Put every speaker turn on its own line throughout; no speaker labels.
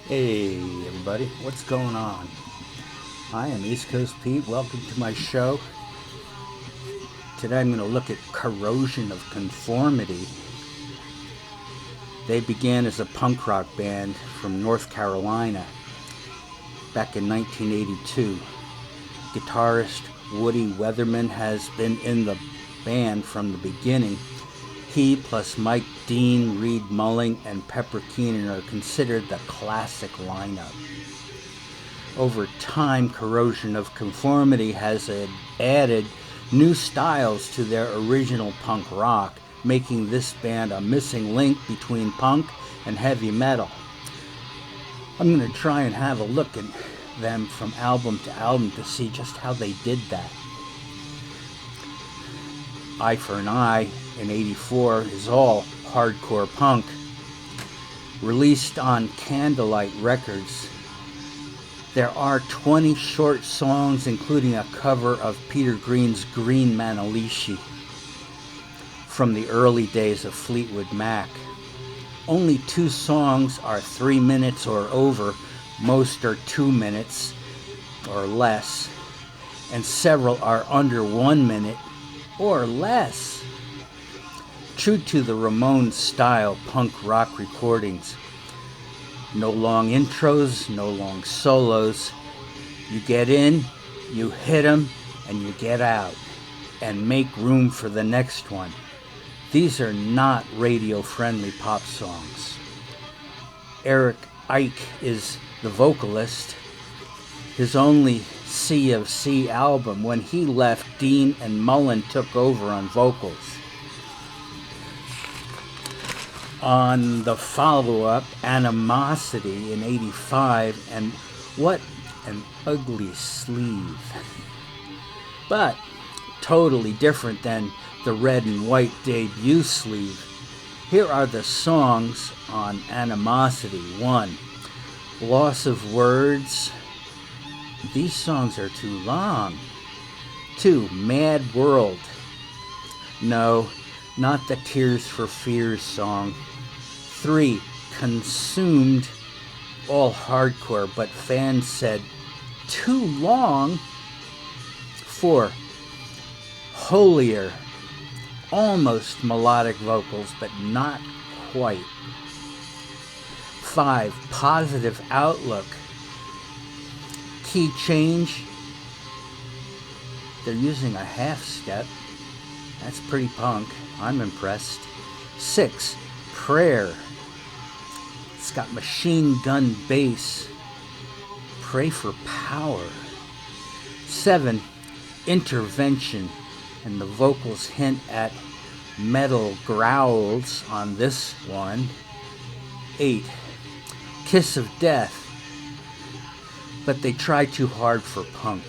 Hey everybody, what's going on? I am East Coast Pete. Welcome to my show. Today I'm going to look at Corrosion of Conformity. They began as a punk rock band from North Carolina back in 1982. Guitarist Woody Weatherman has been in the band from the beginning. He plus Mike Dean, Reed Mulling, and Pepper Keenan are considered the classic lineup. Over time, Corrosion of Conformity has added new styles to their original punk rock, making this band a missing link between punk and heavy metal. I'm going to try and have a look at them from album to album to see just how they did that. Eye for an Eye in '84 is all hardcore punk. Released on Candlelight Records, there are 20 short songs, including a cover of Peter Green's Green Manalishi from the early days of Fleetwood Mac. Only 2 songs are 3 minutes or over, most are 2 minutes or less, and several are under 1 minute or less. True to the Ramones style punk rock recordings. No long intros, no long solos. You get in, you hit them, and you get out, and make room for the next one. These are not radio-friendly pop songs. Eric Ike is the vocalist. His only C of C album. When he left, Dean and Mullen took over on vocals. On the follow-up, Animosity in '85, and what an ugly sleeve. But totally different than the red and white debut sleeve. Here are the songs on Animosity. 1. Loss of Words. These songs are too long. 2. Mad World. No, not the Tears for Fears song. 3. Consumed. All hardcore, but fans said too long. 4. Holier. Almost melodic vocals, but not quite. 5. Positive Outlook. Key change. They're using a half step. That's pretty punk. I'm impressed. 6. Prayer. It's got machine gun bass. Pray for Power. 7. Intervention. And the vocals hint at metal growls on this one. 8. Kiss of Death. But they try too hard for punk.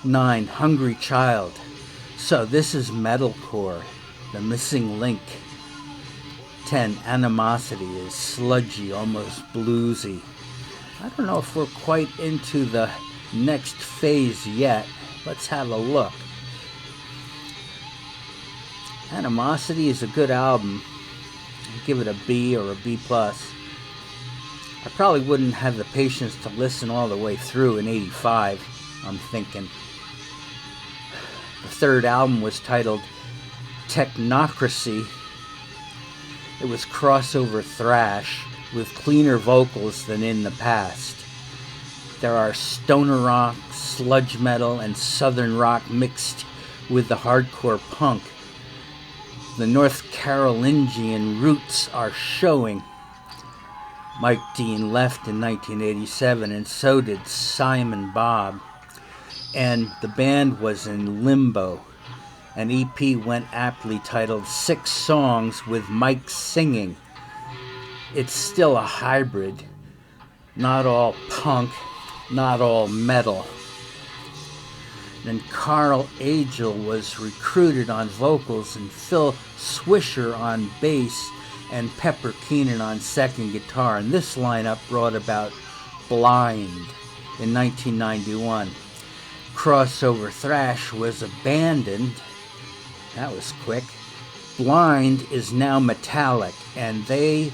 9. Hungry Child. So this is metalcore, the missing link. 10. Animosity is sludgy, almost bluesy. I don't know if we're quite into the next phase yet. Let's have a look. Animosity is a good album. I'd give it a B or a B+. I probably wouldn't have the patience to listen all the way through in '85, I'm thinking. The third album was titled Technocracy. It was crossover thrash with cleaner vocals than in the past. There are stoner rock, sludge metal, and southern rock mixed with the hardcore punk. The North Carolingian roots are showing. Mike Dean left in 1987, and so did Simon Bob. And the band was in limbo. An EP went aptly titled 6 Songs with Mike singing. It's still a hybrid. Not all punk, not all metal. Then Carl Agel was recruited on vocals, and Phil Swisher on bass, and Pepper Keenan on second guitar. And this lineup brought about Blind in 1991. Crossover thrash was abandoned. That was quick. Blind is now metallic, and they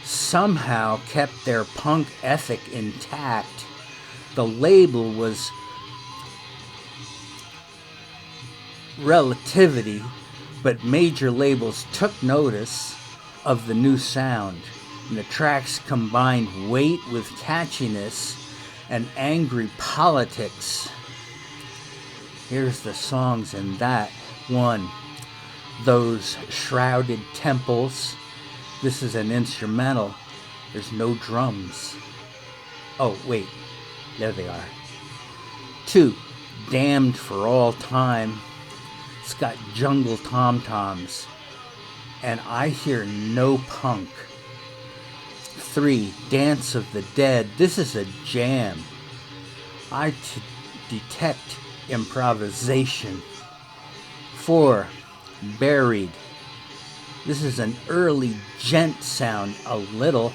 somehow kept their punk ethic intact. The label was relativity, but major labels took notice of the new sound. And the tracks combined weight with catchiness and angry politics. Here's the songs in that. 1, Those Shrouded Temples. This is an instrumental. There's no drums. Oh, wait. There they are. 2, Damned for All Time. It's got jungle tom-toms. And I hear no punk. 3, Dance of the Dead. This is a jam. I detect improvisation. 4, Buried. This is an early djent sound, a little.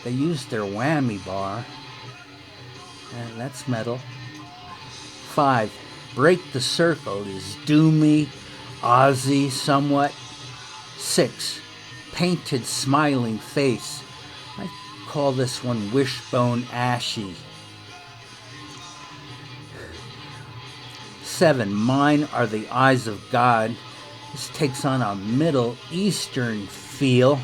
They used their whammy bar, and that's metal. 5, Break the Circle is doomy, Aussie somewhat. 6, Painted Smiling Face. I call this one Wishbone Ashy. 7, Mine Are the Eyes of God. This takes on a Middle Eastern feel.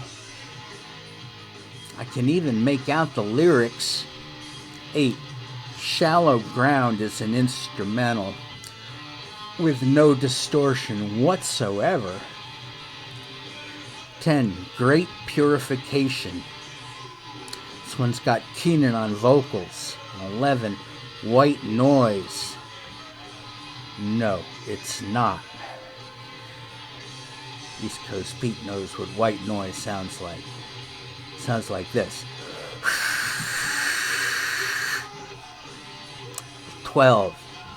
I can even make out the lyrics. 8, Shallow Ground is an instrumental with no distortion whatsoever. 10, Great Purification. This one's got Keenan on vocals. 11, White Noise. No, it's not. East Coast Pete knows what white noise sounds like. It sounds like this. 12,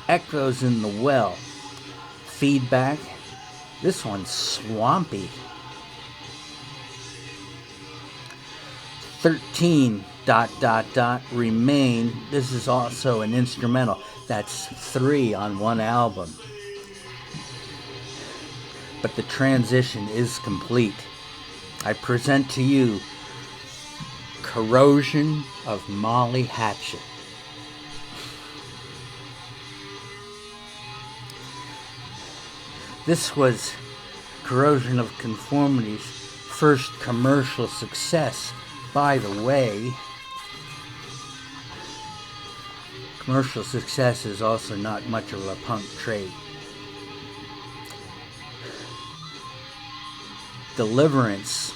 Echoes in the Well. Feedback. This one's swampy. 13, Remain. This is also an instrumental. That's 3 on one album. But the transition is complete. I present to you Corrosion of Molly Hatchet. This was Corrosion of Conformity's first commercial success. By the way, commercial success is also not much of a punk trait. Deliverance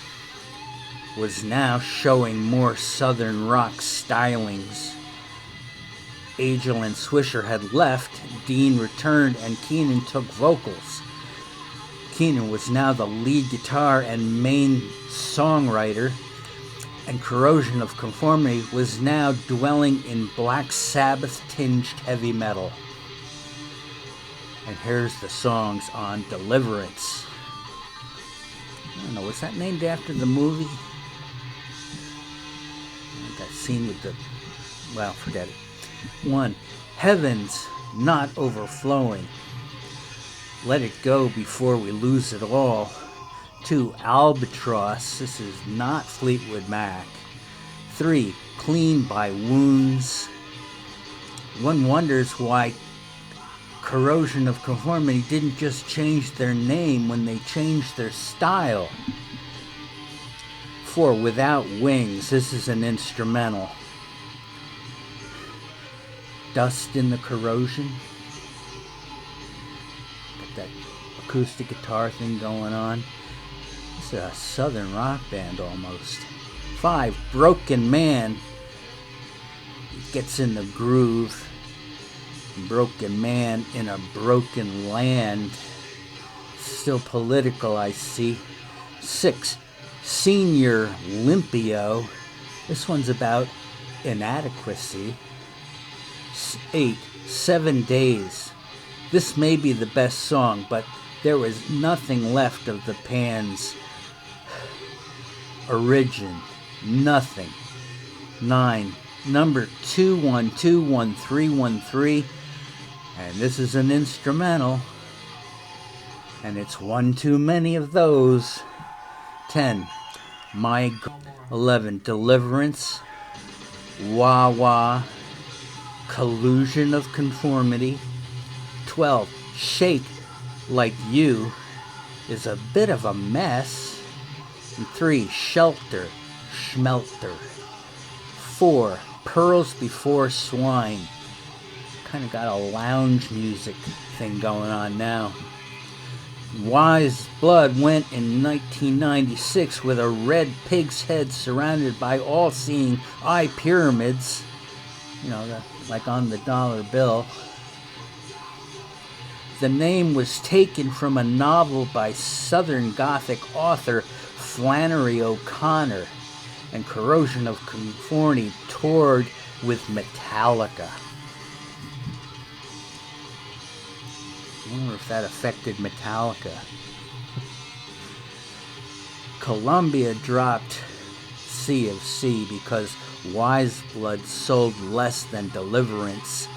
was now showing more southern rock stylings. Agel and Swisher had left, Dean returned, and Keenan took vocals. Keenan was now the lead guitar and main songwriter, and Corrosion of Conformity was now dwelling in Black Sabbath-tinged heavy metal. And here's the songs on Deliverance. I don't know, was that named after the movie? That scene with the... well, forget it. 1, Heaven's Not Overflowing. Let It Go Before We Lose It All. 2, Albatross. This is not Fleetwood Mac. 3, Clean by Wounds. One wonders why Corrosion of Conformity didn't just change their name when they changed their style. 4, Without Wings. This is an instrumental. Dust in the Corrosion. Got that acoustic guitar thing going on. It's a southern rock band almost. 5, Broken Man. Gets in the groove. Broken Man in a Broken Land. Still political, I see. 6, Senior Limpio. This one's about inadequacy. 8, 7 Days. This may be the best song, but there was nothing left of the Pan's origin. Nothing. 9, Number 2121313. And this is an instrumental. And it's one too many of those. 10. 11. Deliverance. Wah Wah. Collusion of Conformity. 12. Shake Like You is a bit of a mess. And 3. Shelter. Schmelter. 4. Pearls Before Swine. Kind of got a lounge music thing going on now. Wise Blood went in 1996 with a red pig's head surrounded by all-seeing eye pyramids, like on the dollar bill. The name was taken from a novel by Southern Gothic author Flannery O'Connor, and Corrosion of Conformity toured with Metallica. I wonder if that affected Metallica. Columbia dropped Sea of C because Wise Blood sold less than Deliverance.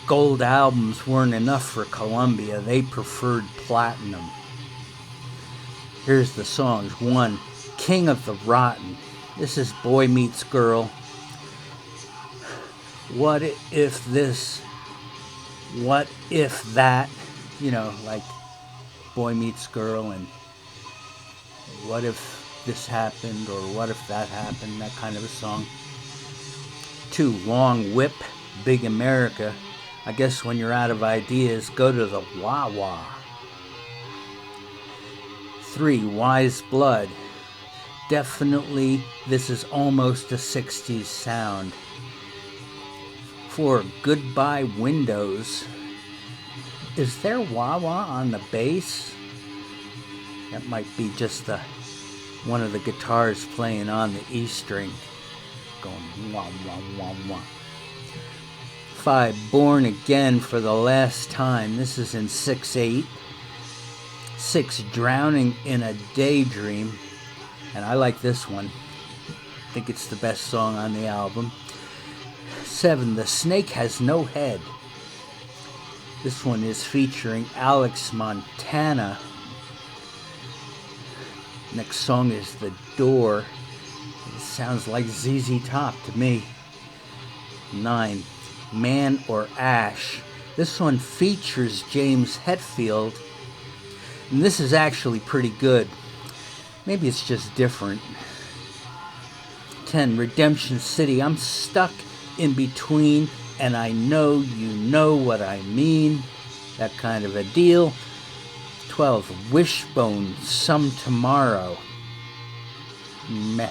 Gold albums weren't enough for Columbia. They preferred platinum. Here's the songs. 1. King of the Rotten. This is Boy Meets Girl. What if this? What if that? Like Boy Meets Girl and what if this happened or what if that happened, that kind of a song. 2. Long Whip, Big America. I guess when you're out of ideas, go to the Wah Wah. 3. Wise Blood. Definitely, this is almost a 60s sound. 4. Goodbye Windows. Is there wah wah on the bass? That might be just one of the guitars playing on the E string, going wah wah wah wah. 5. Born Again for the Last Time. This is in 6/8. 6. Drowning in a Daydream, and I like this one. I think it's the best song on the album. 7. The Snake Has No Head. This one is featuring Alex Montana. Next song is The Door. It sounds like ZZ Top to me. 9. Man or Ash. This one features James Hetfield. And this is actually pretty good. Maybe it's just different. 10. Redemption City. I'm stuck in between, and I know you know what I mean. That kind of a deal. 12. Wishbone, Some Tomorrow. Meh.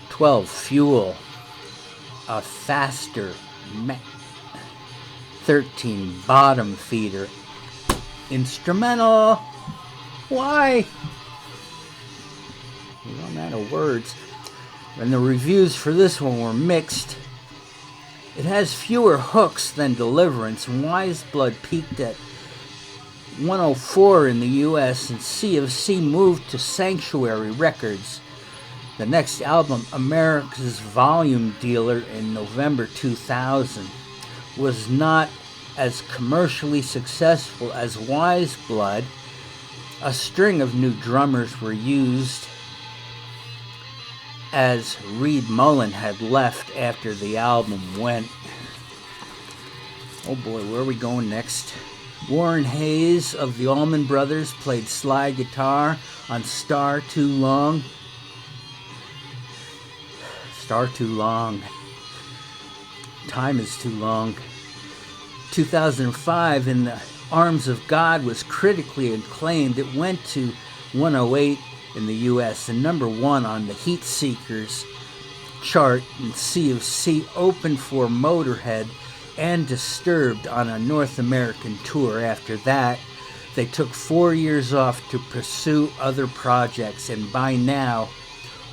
12. Fuel, A Faster. Meh. 13. Bottom Feeder. Instrumental. Why? We run out of words. And the reviews for this one were mixed. It has fewer hooks than Deliverance, and Wise Blood peaked at 104 in the US, and Sea of C moved to Sanctuary Records. The next album, America's Volume Dealer, in November 2000, was not as commercially successful as Wise Blood. A string of new drummers were used, as Reed Mullen had left after the album went. Oh boy, where are we going next? Warren Hayes of the Allman Brothers played slide guitar on Star Too Long. Star Too Long. Time is too long. 2005, In the Arms of God was critically acclaimed. It went to 108 in the US and number 1 on the Heat Seekers chart, and Sea of C opened for Motorhead and Disturbed on a North American tour. After that, they took 4 years off to pursue other projects, and by now,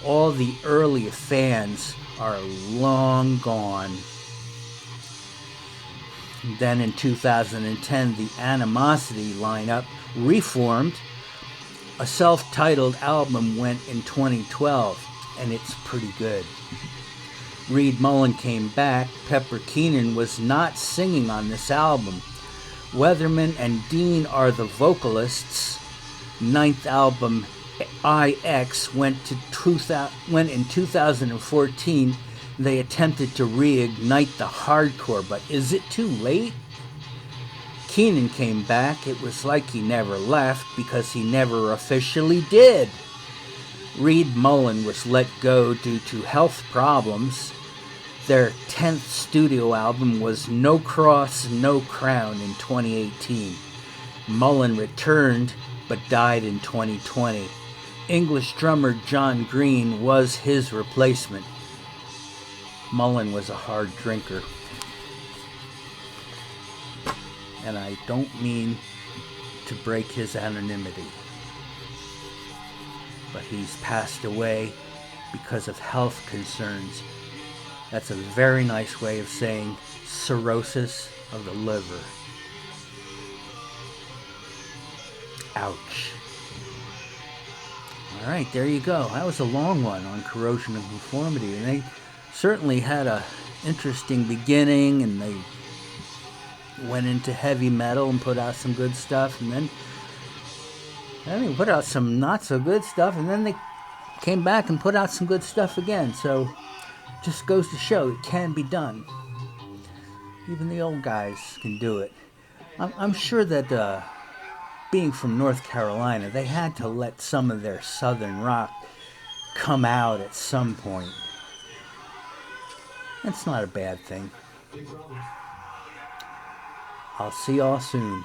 all the early fans are long gone. Then in 2010, the Animosity lineup reformed. A self-titled album went in 2012, and it's pretty good. Reed Mullen came back. Pepper Keenan was not singing on this album. Weatherman and Dean are the vocalists. 9th album, IX went in 2014. They attempted to reignite the hardcore, but is it too late? Keenan came back. It was like he never left because he never officially did. Reed Mullen was let go due to health problems. Their 10th studio album was No Cross, No Crown in 2018. Mullen returned but died in 2020. English drummer John Green was his replacement. Mullen was a hard drinker. And I don't mean to break his anonymity, but he's passed away because of health concerns. That's a very nice way of saying cirrhosis of the liver. Ouch. All right, there you go. That was a long one on Corrosion and Conformity, and they certainly had a interesting beginning, and they went into heavy metal and put out some good stuff, and then they put out some not so good stuff, and then they came back and put out some good stuff again. So just goes to show it can be done. Even the old guys can do it. I'm sure that being from North Carolina, they had to let some of their southern rock come out at some point. That's not a bad thing. I'll see y'all soon.